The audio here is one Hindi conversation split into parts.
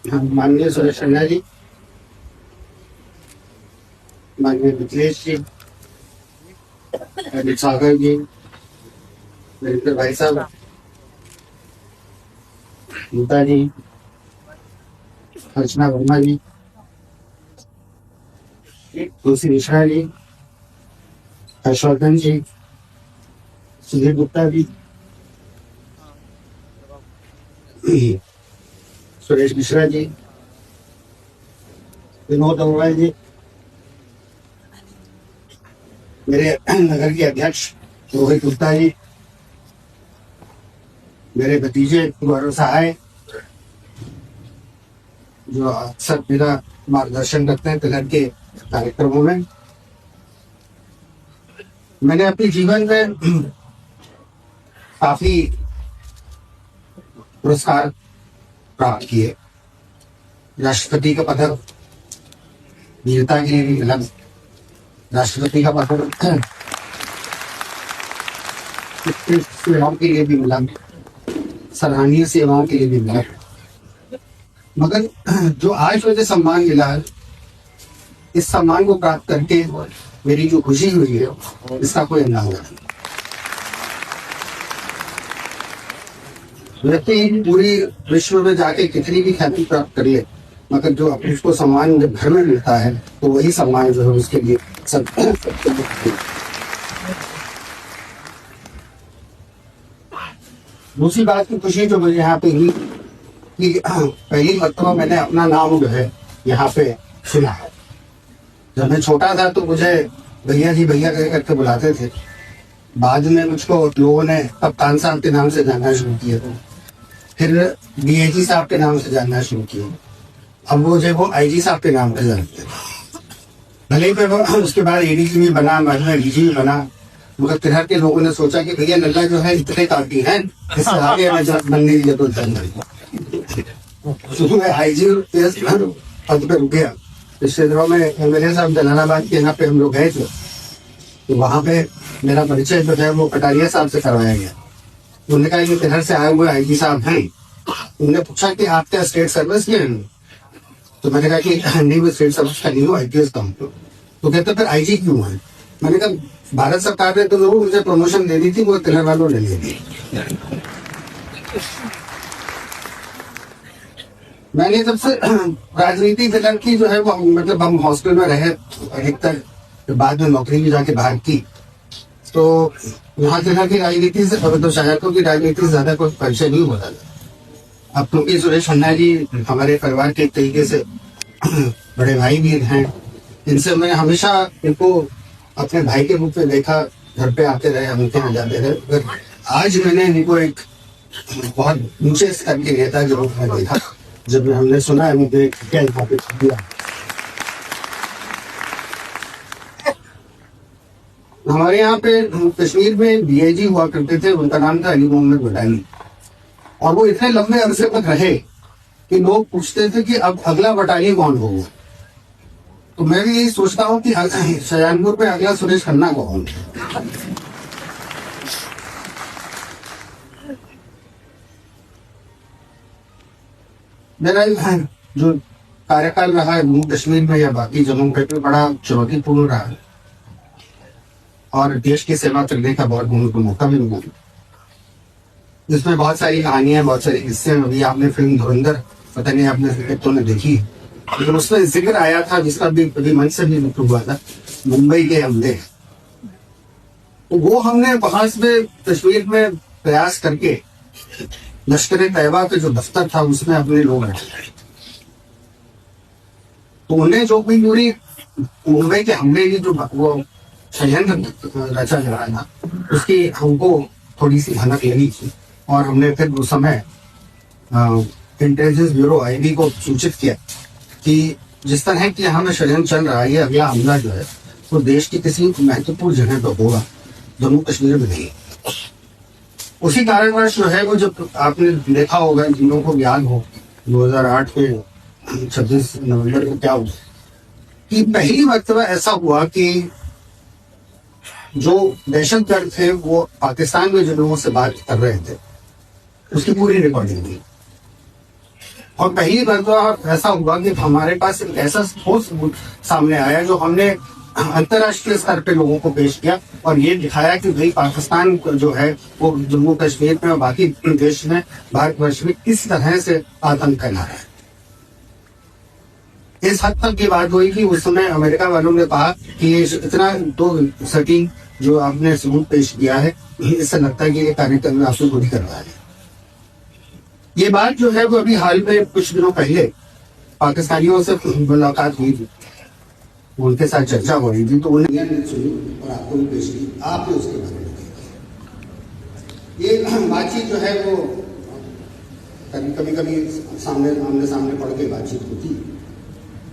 माननीय सुरेश खन्ना जी, माननीय मिथिलेश जी, अमित सागर जी, नरेंद्र भाई साहब, गीता जी, अर्चना वर्मा जी, तुलसी मिश्रा जी, हर्षवर्धन जी, सुधीर गुप्ता जी, सुरेश मिश्रा जी, विनोद अग्रवाल जी, मेरे नगर के अध्यक्ष रोहित गुप्ता जी, मेरे भतीजे गौरव सहाय जो अक्सर मेरा मार्गदर्शन करते हैं तिलक के कार्यक्रमों में। मैंने अपने जीवन में काफी पुरस्कार प्राप्त किए। राष्ट्रपति का पदक वीरता के लिए भी मिला, राष्ट्रपति का पदक सेवाओं के लिए भी मिला, सराहनीय सेवाओं के लिए भी मिला। मगर जो आज मुझे सम्मान मिला है, इस सम्मान को प्राप्त करके मेरी जो खुशी हुई है इसका कोई अंदाजा नहीं। व्यक्ति पूरी विश्व में जाके कितनी भी ख्याति प्राप्त कर ले, मगर जो उसको सम्मान जब घर में मिलता है तो वही सम्मान जो है उसके लिए सब। दूसरी बात की खुशी जो मुझे यहाँ पे हुई कि पहली मरतबा मैंने अपना नाम जो है यहाँ पे सुना है। जब मैं छोटा था तो मुझे भैया जी भैया करके बुलाते थे। बाद में मुझको लोगों ने कप्तान साहब के नाम से जानना शुरू किया, फिर डीआईजी साहब के नाम से जानना शुरू किया। अब वो आईजी साहब के नाम से जानते थे। भले ही उसके बाद एडीजी भी बना, बाद में डीजी भी बना, मगर तिरहर के लोगों ने सोचा कि भैया नल्ला जो है इतने काफी है, इससे आगे बनने की जरूरत नहीं। शुरू में आईजी पद पे रुक गया। रिश्तेदारों में एमएलए साहब जलालाबाद के यहाँ पे हम लोग गए थे, तो वहां पे मेरा परिचय जो है वो कटारिया साहब से करवाया गया। उन्होंने कहा कि तिरहर से आए हुए आईजी साहब हैं। उन्होंने पूछा कि आप क्या स्टेट सर्विस के हैं? तो मैंने कहा कि नहीं, वो स्टेट सर्विस का नहीं हूँ, आईपीएस का हूँ। तो कहते फिर आईजी क्यों है? मैंने कहा भारत सरकार ने तो लोग मुझे प्रमोशन दे दी थी, वो तिलहर वालों ने ले ली। मैंने जब से राजनीति तिलहर की जो है वो मतलब हम हॉस्टल में रहे अधिकतर, बाद में नौकरी भी जाके बाहर की, तो यहाँ तिलहर की राजनीति से तो शहरों की राजनीति से ज्यादा कोई परिचय नहीं होता था। अब क्योंकि सुरेश खन्ना जी हमारे परिवार के एक तरीके से बड़े भाई भी हैं, इनसे मैं हमेशा इनको अपने भाई के रूप में देखा, घर पे आते रहे, हम उनके यहाँ जाते रहे। आज मैंने इनको एक बहुत ऊंचे स्तर के नेता के रूप में देखा। जब हमने सुना है मुझे क्या दिया, हमारे यहाँ पे कश्मीर में डीआईजी हुआ करते थे, उनका नाम था अली मोहम्मद बटाली, और वो इतने लंबे अरसे तक रहे कि लोग पूछते थे कि अब अगला बटालियन कौन होगा। तो मैं भी यही सोचता हूँ कि शाहजहानपुर पे अगला सुरेश खन्ना कौन। मेरा जो कार्यकाल रहा है जम्मू कश्मीर में या बाकी जगहों पे बड़ा चुनौतीपूर्ण रहा है, और देश की सेवा करने का बहुत मौका भी मिला। इसमें बहुत सारी कहानियां, बहुत सारे किस्से। अभी आपने फिल्म धुरंधर पता नहीं आपने तो ने देखी, लेकिन उसमें जिक्र आया था जिसका भी मन से भी जिक्र हुआ था, मुंबई के हमले। तो वो हमने वहां से कश्मीर में प्रयास करके लश्कर तैयबा के जो दफ्तर था उसमें अपने लोग रखे। तो उन्हें जो भी पूरी मुंबई के हमले की जो वो षड्यंत्र रचा जा रहा था, उसकी हमको थोड़ी सी भनक लगी थी, और हमने फिर उस समय इंटेलिजेंस ब्यूरो आईबी को सूचित किया कि जिस तरह की हमें षड्यंत्र चल रहा है, ये अगला हमला जो है वो देश की किसी महत्वपूर्ण जगह पर होगा, जम्मू कश्मीर में नहीं। उसी कारणवश जो है वो, जब आपने देखा होगा, जिन लोगों को याद हो 2008 के 26 नवंबर को क्या हुआ कि पहली मर्तबा ऐसा हुआ कि जो दहशतगर्द थे वो पाकिस्तान में जिन लोगों से बात कर रहे थे उसकी पूरी रिकॉर्डिंग थी। और पहली बार तो ऐसा हुआ कि हमारे पास एक ऐसा ठोस सबूत सामने आया जो हमने अंतर्राष्ट्रीय स्तर पे लोगों को पेश किया और ये दिखाया कि भाई पाकिस्तान जो है वो जम्मू कश्मीर में और बाकी देश में, भारतवर्ष में किस तरह से आतंक फैला है। इस हद तक की बात हुई कि उस समय अमेरिका वालों ने कहा कि ये इतना तो सटीक जो आपने सबूत पेश किया है, इससे लगता है कि ये कार्यक्रम आपसे गोली करवा है। ये बात जो है वो अभी हाल में कुछ दिनों पहले पाकिस्तानियों से मुलाकात हुई थी, उनके साथ चर्चा हो रही थी, तो उन्हें सुनी और आपको भी पेश की, आपने उसके बारे में ये बातचीत जो है वो कभी कभी आमने सामने पढ़ के बातचीत होती।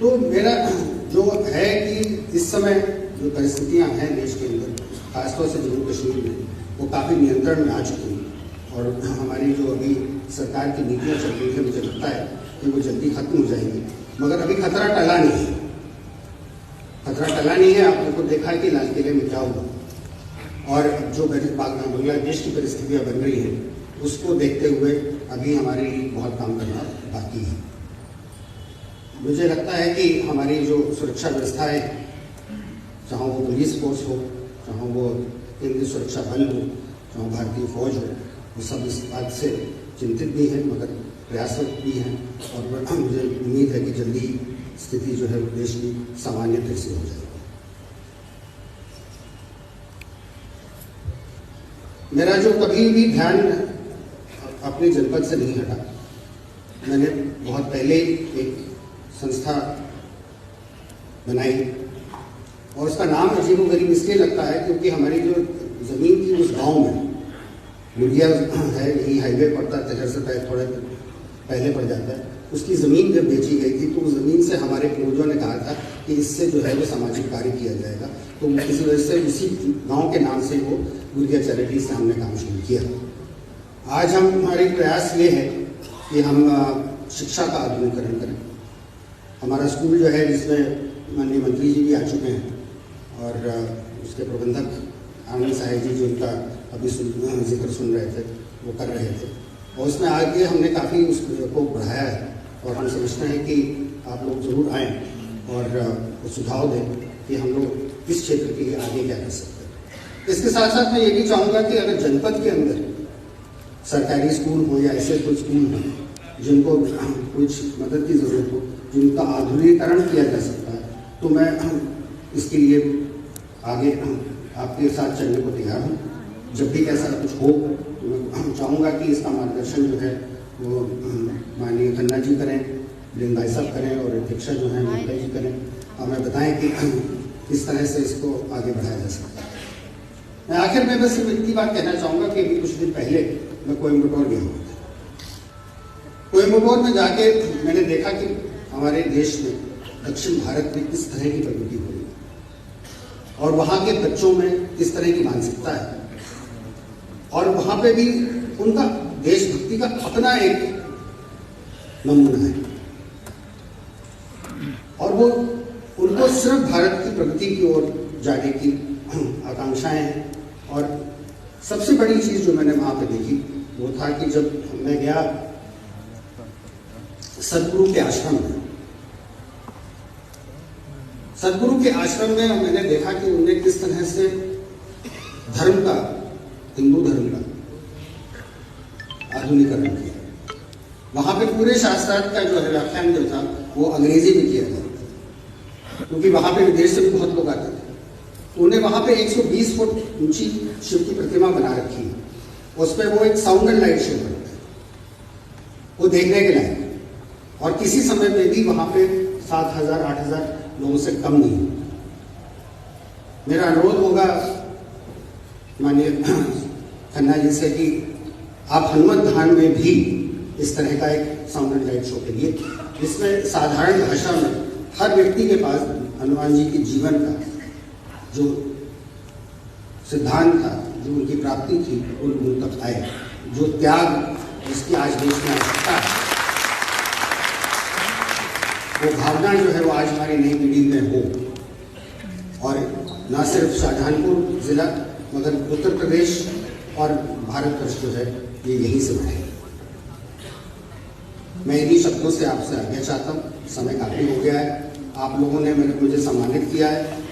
तो मेरा जो है कि इस समय जो परिस्थितियां हैं देश के अंदर, खासतौर से जम्मू कश्मीर में, वो काफी नियंत्रण में आ चुकी हैं और हमारी जो अभी सरकार की नीतियां चल रही है, मुझे लगता है कि वो जल्दी खत्म हो जाएगी। मगर अभी खतरा टला नहीं है, खतरा टला नहीं है। आप लोगों को देखा है कि लाल किले में क्या हुआ और जो बांग्लादेश की परिस्थितियां बन रही है, उसको देखते हुए अभी हमारे लिए बहुत काम करना बाकी है। मुझे लगता है कि हमारी जो सुरक्षा व्यवस्था है, चाहे वो पुलिस फोर्स हो, चाहे वो केंद्रीय सुरक्षा बल हो, चाहे भारतीय फौज हो, वो सब इस बात से चिंतित भी हैं मगर प्रयासरत भी हैं और मुझे उम्मीद है कि जल्दी स्थिति जो है देश की सामान्य तरह से हो जाएगी। मेरा जो कभी भी ध्यान अपने जनपद से नहीं हटा। मैंने बहुत पहले एक संस्था बनाई और उसका नाम अजीबोगरीब इसलिए लगता है क्योंकि हमारी जो जमीन थी उस गांव में, लुधिया है, यही हाईवे पड़ता है, तहर से थोड़ा पहले पड़ जाता है, उसकी ज़मीन जब बेची गई थी तो उस ज़मीन से हमारे पूर्वजों ने कहा था कि इससे जो है वो सामाजिक कार्य किया जाएगा, तो इस वजह से उसी गांव के नाम से वो लुधिया चैरिटीज से हमने काम शुरू किया। आज हमारे प्रयास ये है कि हम शिक्षा का आधुनिकीकरण करें। हमारा स्कूल जो है जिसमें माननीय मंत्री जी भी आ चुके हैं और उसके प्रबंधक आनंद साहेब जी जो उनका अभी जिक्र सुन रहे थे वो कर रहे थे, और उसमें आगे हमने काफ़ी उसको बढ़ाया है और हम समझते हैं कि आप लोग जरूर आएँ और सुझाव दें कि हम लोग इस क्षेत्र के लिए आगे क्या कर सकते हैं। इसके साथ साथ मैं ये भी चाहूँगा कि अगर जनपद के अंदर सरकारी स्कूल हो या ऐसे कोई स्कूल हो जिनको कुछ मदद की ज़रूरत हो, जिनका आधुनिकीकरण किया जा सकता है, तो मैं इसके लिए आगे आपके साथ चलने को तैयार हूँ। जब भी ऐसा कुछ हो तो मैं चाहूँगा कि इसका मार्गदर्शन जो है वो माननीय खन्ना जी करें, बिरेन भाई साहब करें और अध्यक्षा जो है ममता जी करें, हमें बताएं कि किस तरह से इसको आगे बढ़ाया जा सकता है। मैं आखिर में बस इतनी बात कहना चाहूँगा कि अभी कुछ दिन पहले मैं कोयम्बटूर गया हुआ था। कोयम्बटूर में जाके मैंने देखा कि हमारे देश में, दक्षिण भारत में किस तरह की प्रगति हो रही है और वहाँ के बच्चों में किस तरह की मानसिकता है और वहाँ पे भी उनका देशभक्ति का अपना एक नमूना है और वो उनको सिर्फ भारत की प्रगति की ओर जाने की आकांक्षाएं हैं। और सबसे बड़ी चीज जो मैंने वहां पे देखी वो था कि जब मैं गया सदगुरु के आश्रम में, सदगुरु के आश्रम में मैंने देखा कि उन्होंने किस तरह से धर्म का, हिंदू धर्म का आधुनिकीकरण किया। वहां पे पूरे शास्त्रार्थ का जो है व्याख्यान जो था वो अंग्रेजी में किया गया क्योंकि वहां पे विदेश से भी बहुत लोग आते थे। उन्हें वहां पे 120 फुट ऊंची शिव की प्रतिमा बना रखी है, उस पर वो एक साउंड एंड लाइट शो करता है, वो देखने के लायक। और किसी समय में भी वहां पे 7,000-8,000 लोगों से कम नहीं है। मेरा अनुरोध होगा माननीय खन्ना जी से कि आप हनुमत धाम में भी इस तरह का एक साउंड एंड लाइट शो करिए, जिसमें साधारण भाषा में हर व्यक्ति के पास हनुमान जी के जीवन का जो सिद्धांत था, जो उनकी प्राप्ति थी, वो उन तक आए, जो त्याग जिसकी आज देश में आवश्यकता है, वो भावना जो है वो आज हमारी नई पीढ़ी में हो। और न सिर्फ शाहजहानपुर जिला मगर उत्तर प्रदेश और भारतवर्ष जो है ये यहीं से बढ़े। मैं इन्हीं शब्दों से आपसे आज्ञा चाहता हूँ। समय काफी हो गया है, आप लोगों ने मुझे सम्मानित किया है।